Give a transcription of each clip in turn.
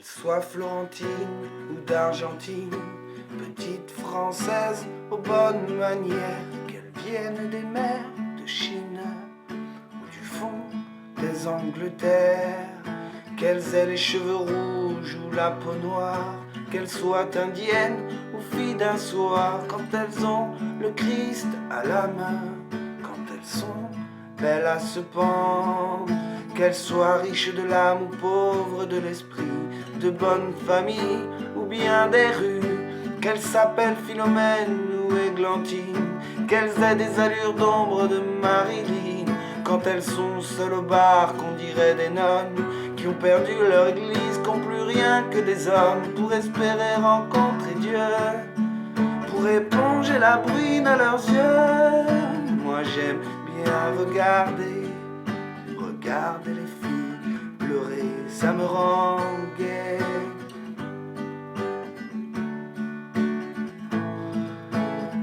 Qu'elle soit florentine ou d'Argentine, petite française aux bonnes manières, qu'elle vienne des mers de Chine ou du fond des Angleterres, qu'elles aient les cheveux rouges ou la peau noire, qu'elles soient indiennes ou filles d'un soir, quand elles ont le Christ à la main, quand elles sont belles à se pendre, qu'elles soient riches de l'âme ou pauvres de l'esprit, de bonne famille ou bien des rues, qu'elles s'appellent Philomène ou Églantine, qu'elles aient des allures d'ombre de Marilyn, quand elles sont seules au bar, qu'on dirait des nonnes qui ont perdu leur église, qui n'ont plus rien que des hommes pour espérer rencontrer Dieu, pour éponger la bruine à leurs yeux. Moi j'aime bien regarder les filles pleurer, ça me rend gai.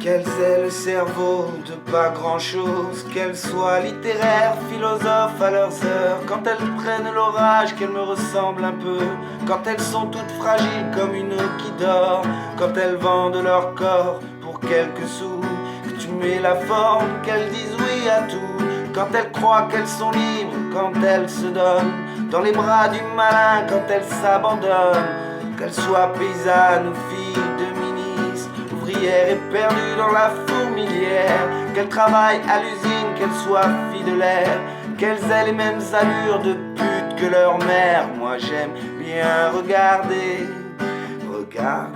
Qu'elles aient le cerveau de pas grand chose, qu'elles soient littéraires, philosophes à leurs heures, quand elles prennent l'orage, qu'elles me ressemblent un peu, quand elles sont toutes fragiles comme une qui dort, quand elles vendent leur corps pour quelques sous, que tu mets la forme, qu'elles disent oui à tout, quand elles croient qu'elles sont libres, quand elles se donnent dans les bras du malin, quand elles s'abandonnent, qu'elles soient paysannes ou filles de ministres, ouvrières éperdues dans la fourmilière, qu'elles travaillent à l'usine, qu'elles soient filles de l'air, qu'elles aient les mêmes allures de pute que leur mère. Moi j'aime bien regarder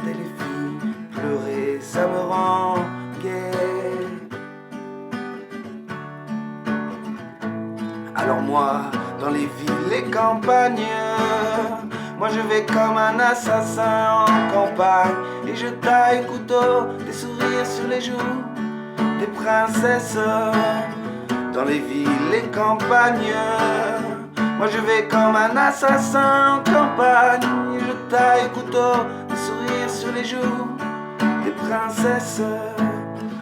les filles pleurer, ça me rend gai. Alors moi, dans les villes, les campagnes, moi je vais comme un assassin en campagne, et je taille au couteau des sourires sur les joues des princesses. Dans les villes, les campagnes, moi je vais comme un assassin en campagne, et je taille au couteau des sourires sur les joues des princesses.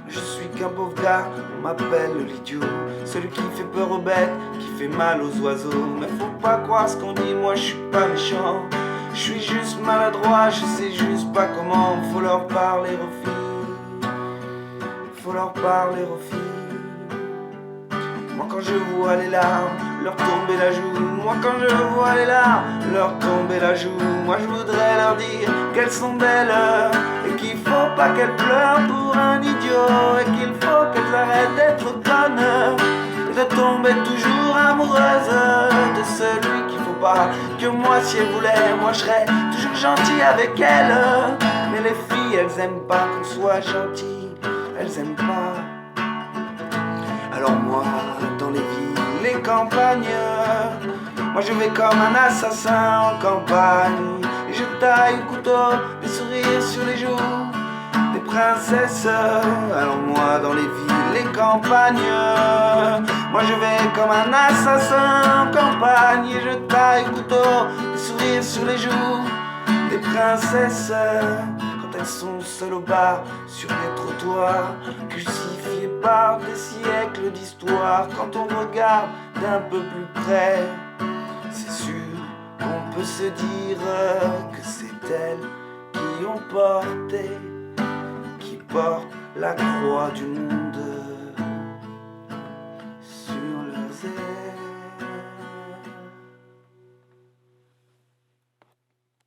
Je suis qu'un pauvre gars, on m'appelle l'idiot, celui qui fait peur aux bêtes, qui fait mal aux oiseaux. Mais faut pas croire ce qu'on dit, moi je suis pas méchant, je suis juste maladroit, je sais juste pas comment. Faut leur parler aux filles, faut leur parler aux filles. Moi quand je vois les larmes leur tomber la joue, moi quand je vois les larmes leur tomber la joue, moi je voudrais leur dire qu'elles sont belles et qu'il faut pas qu'elles pleurent pour un idiot, et qu'il faut qu'elles arrêtent d'être connes et de tomber toujours amoureuses de celui qu'il faut pas. Que moi si elles voulaient, moi je serais toujours gentil avec elles. Mais les filles elles aiment pas qu'on soit gentil, elles aiment pas. Alors moi dans les villes, les campagnes, moi je vais comme un assassin en campagne, et je taille au couteau des sourires sur les joues des princesses. Alors moi dans les villes, les campagnes, moi je vais comme un assassin en campagne, et je taille au couteau des sourires sur les joues des princesses. Quand elles sont seules au bar, sur les trottoirs, crucifiées par des siècles d'histoire, quand on regarde d'un peu plus près, c'est sûr qu'on peut se dire que c'est elles qui ont porté, qui portent la croix du monde.